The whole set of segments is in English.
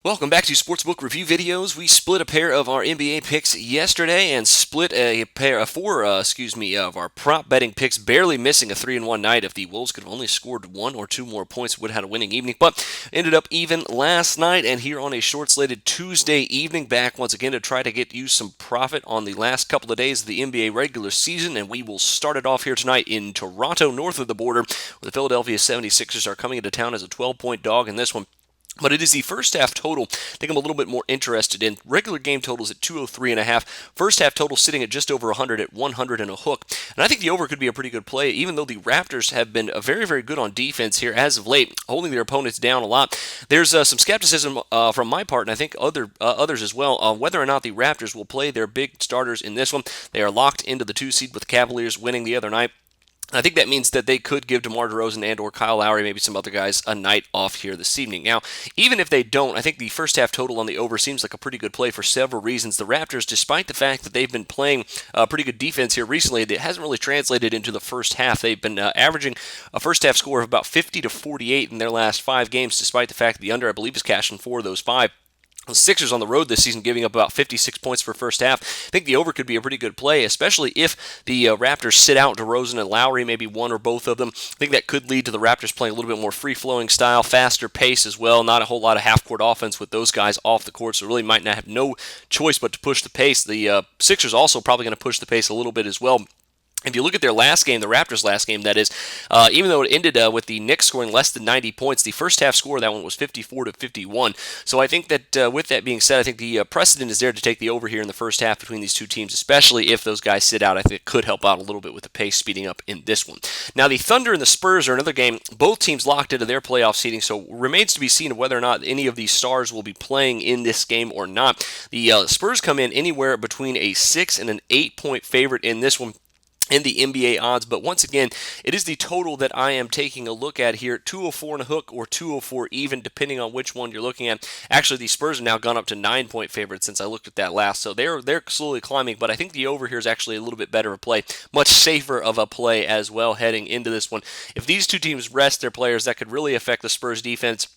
Welcome back to Sportsbook Review Videos. We split a pair of our NBA picks yesterday and split four of our prop betting picks, barely missing a 3-1 night. If the Wolves could have only scored one or two more points, would have had a winning evening, but ended up even last night. And here on a short-slated Tuesday evening, back once again to try to get you some profit on the last couple of days of the NBA regular season. And we will start it off here tonight in Toronto, north of the border, where the Philadelphia 76ers are coming into town as a 12-point dog in this one. But it is the first half total. I think I'm a little bit more interested in. Regular game totals at 203.5. First half total sitting at just over 100 at 100 and a hook. And I think the over could be a pretty good play, even though the Raptors have been very, very good on defense here as of late, holding their opponents down a lot. There's some skepticism from my part, and I think others as well, on whether or not the Raptors will play their big starters in this one. They are locked into the 2 seed with the Cavaliers winning the other night. I think that means that they could give DeMar DeRozan and or Kyle Lowry, maybe some other guys, a night off here this evening. Now, even if they don't, I think the first half total on the over seems like a pretty good play for several reasons. The Raptors, despite the fact that they've been playing pretty good defense here recently, it hasn't really translated into the first half. They've been averaging a first half score of about 50 to 48 in their last 5 games, despite the fact that the under, I believe, is cashing 4 of those 5. The Sixers on the road this season giving up about 56 points for first half. I think the over could be a pretty good play, especially if the Raptors sit out DeRozan and Lowry, maybe one or both of them. I think that could lead to the Raptors playing a little bit more free-flowing style, faster pace as well. Not a whole lot of half-court offense with those guys off the court, so really might not have no choice but to push the pace. The Sixers also probably going to push the pace a little bit as well. If you look at their last game, the Raptors' last game, that is, even though it ended with the Knicks scoring less than 90 points, the first half score of that one was 54 to 51. So I think that with that being said, I think the precedent is there to take the over here in the first half between these two teams, especially if those guys sit out. I think it could help out a little bit with the pace speeding up in this one. Now, the Thunder and the Spurs are another game. Both teams locked into their playoff seeding, so remains to be seen whether or not any of these stars will be playing in this game or not. The Spurs come in anywhere between a 6 and an 8-point favorite in this one in the NBA odds, but once again, it is the total that I am taking a look at here, 204 and a hook or 204 even, depending on which one you're looking at. Actually, the Spurs have now gone up to 9-point favorites since I looked at that last, so they're slowly climbing, but I think the over here is actually a little bit better of a play, much safer of a play as well heading into this one. If these two teams rest their players, that could really affect the Spurs defense.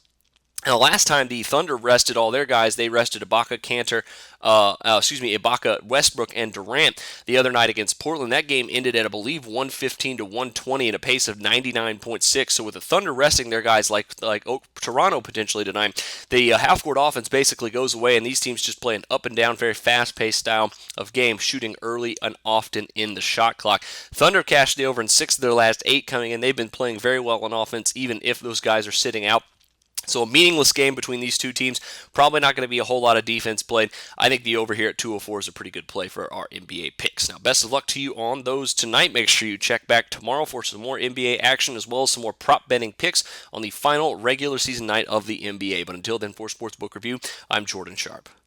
And the last time the Thunder rested all their guys, they rested Ibaka, Westbrook, and Durant the other night against Portland. That game ended at, I believe, 115 to 120 in a pace of 99.6. So with the Thunder resting their guys like Toronto potentially tonight, the half-court offense basically goes away, and these teams just play an up-and-down, very fast-paced style of game, shooting early and often in the shot clock. Thunder cashed the over in 6 of their last 8 coming in. They've been playing very well on offense, even if those guys are sitting out. So a meaningless game between these two teams. Probably not going to be a whole lot of defense played. I think the over here at 204 is a pretty good play for our NBA picks. Now, best of luck to you on those tonight. Make sure you check back tomorrow for some more NBA action as well as some more prop betting picks on the final regular season night of the NBA. But until then, for Sportsbook Review, I'm Jordan Sharp.